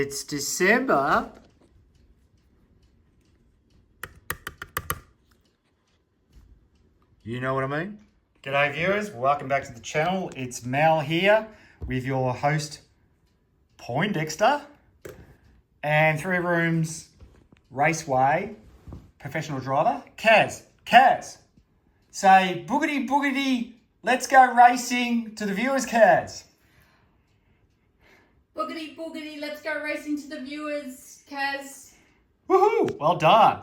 It's December. You know what I mean? G'day viewers, welcome back to the channel. It's Mal here with your host Poindexter and Three Rooms Raceway professional driver Kaz. Kaz, say boogity boogity, let's go racing to the viewers, Kaz. Boogity boogity, let's go racing to the viewers, Kaz. Woohoo! Well done.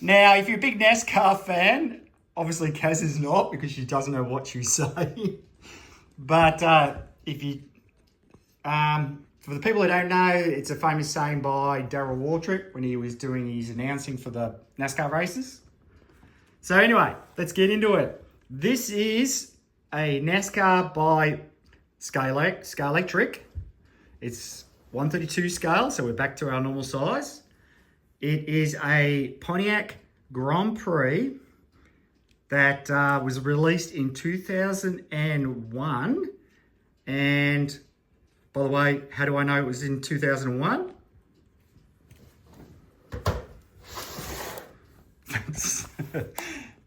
Now, if you're a big NASCAR fan, obviously Kaz is not because she doesn't know what she's saying. But if you, for the people who don't know, it's a famous saying by Darrell Waltrip when he was doing his announcing for the NASCAR races. So anyway, let's get into it. This is a NASCAR by Scalextric. It's 132 scale, so we're back to our normal size. It is a Pontiac Grand Prix that was released in 2001. And by the way, how do I know it was in 2001?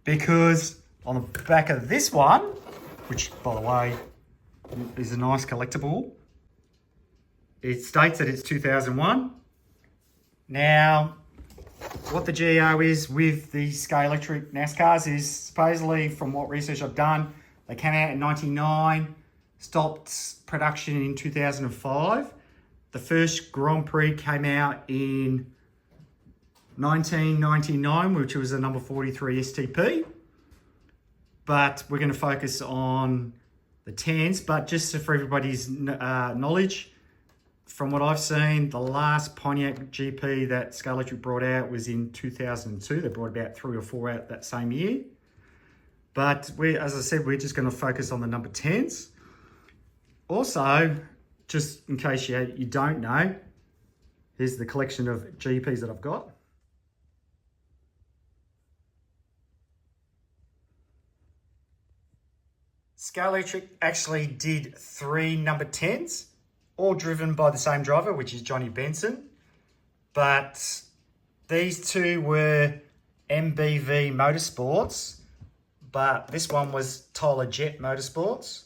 Because on the back of this one, which by the way is a nice collectible, it states that it's 2001. Now, what the GO is with the Scalextric NASCARs is supposedly, from what research I've done, they came out in 99, stopped production in 2005. The first Grand Prix came out in 1999, which was a number 43 STP. But we're going to focus on the 10s. But just for everybody's knowledge, from what I've seen, the last Pontiac GP that Scalextric brought out was in 2002. They brought about 3 or 4 out that same year. But as I said, we're just going to focus on the number 10s. Also, just in case you don't know, here's the collection of GPs that I've got. Scalextric actually did 3 number 10s, all driven by the same driver, which is Johnny Benson. But these two were MBV Motorsports, but this one was Tyler Jet Motorsports.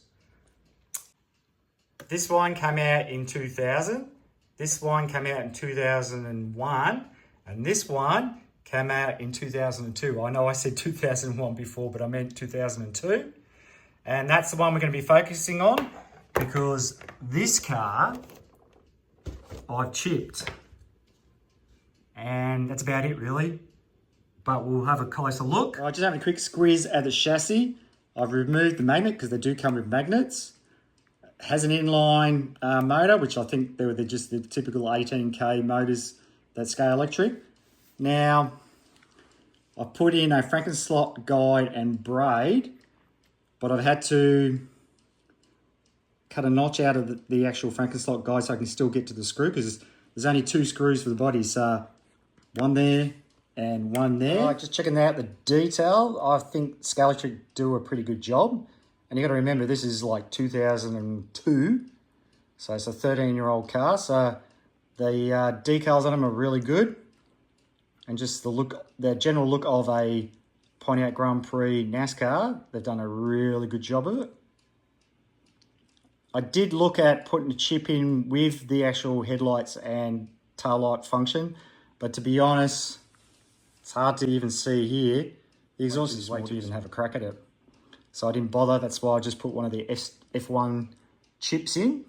This one came out in 2000, this one came out in 2001, and this one came out in 2002. I know I said 2001 before, but I meant 2002. And that's the one we're going to be focusing on because this car I've chipped. And that's about it really. But we'll have a closer look. I just having a quick squeeze at the chassis. I've removed the magnet because they do come with magnets. It has an inline motor, which I think they're just the typical 18K motors that Scalextric. Now, I've put in a Frankenslot guide and braid, but I've had to cut a notch out of the actual Frankenslot guide so I can still get to the screw because there's only 2 screws for the body. So one there and one there. Right, just checking out the detail. I think Scalextric do a pretty good job. And you got to remember, this is like 2002. So it's a 13-year-old car. So the decals on them are really good. And just the general look of a Pontiac Grand Prix NASCAR, they've done a really good job of it. I did look at putting a chip in with the actual headlights and tail light function, but to be honest, it's hard to even see here. The exhaust is way to even have a crack at it. So I didn't bother, that's why I just put one of the F1 chips in.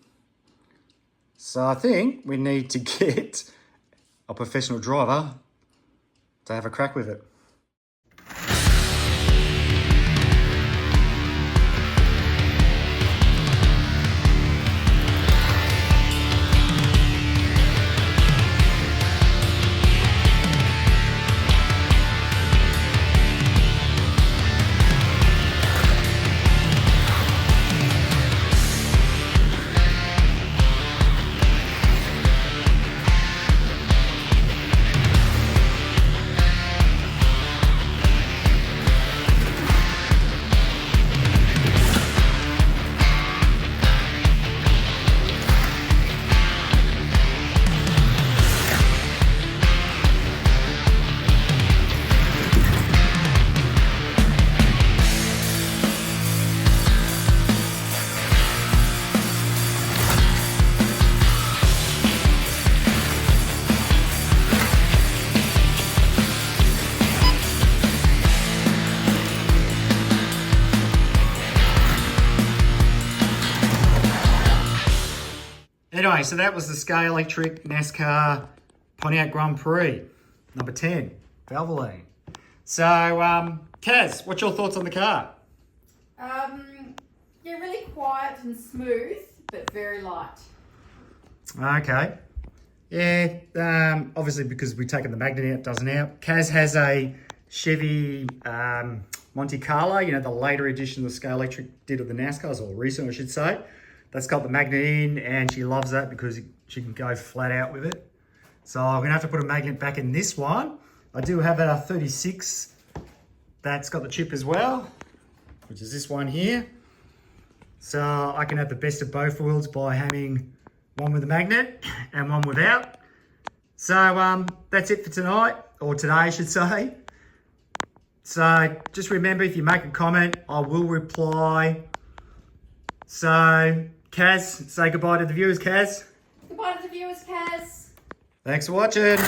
So I think we need to get a professional driver to have a crack with it. Anyway, so that was the Scale Electric NASCAR Pontiac Grand Prix, number 10, Valvoline. So, Kaz, what's your thoughts on the car? Yeah, really quiet and smooth, but very light. Okay. Yeah, obviously because we've taken the magnet out, it doesn't help. Kaz has a Chevy Monte Carlo, you know, the later edition the Scale Electric did of the NASCARs, or recent I should say. That's got the magnet in, and she loves that because she can go flat out with it. So I'm going to have to put a magnet back in this one. I do have a 36 that's got the chip as well, which is this one here. So I can have the best of both worlds by having one with a magnet and one without. So that's it for tonight, or today I should say. So just remember, if you make a comment, I will reply. So Kaz, say goodbye to the viewers, Kaz. Goodbye to the viewers, Kaz. Thanks for watching.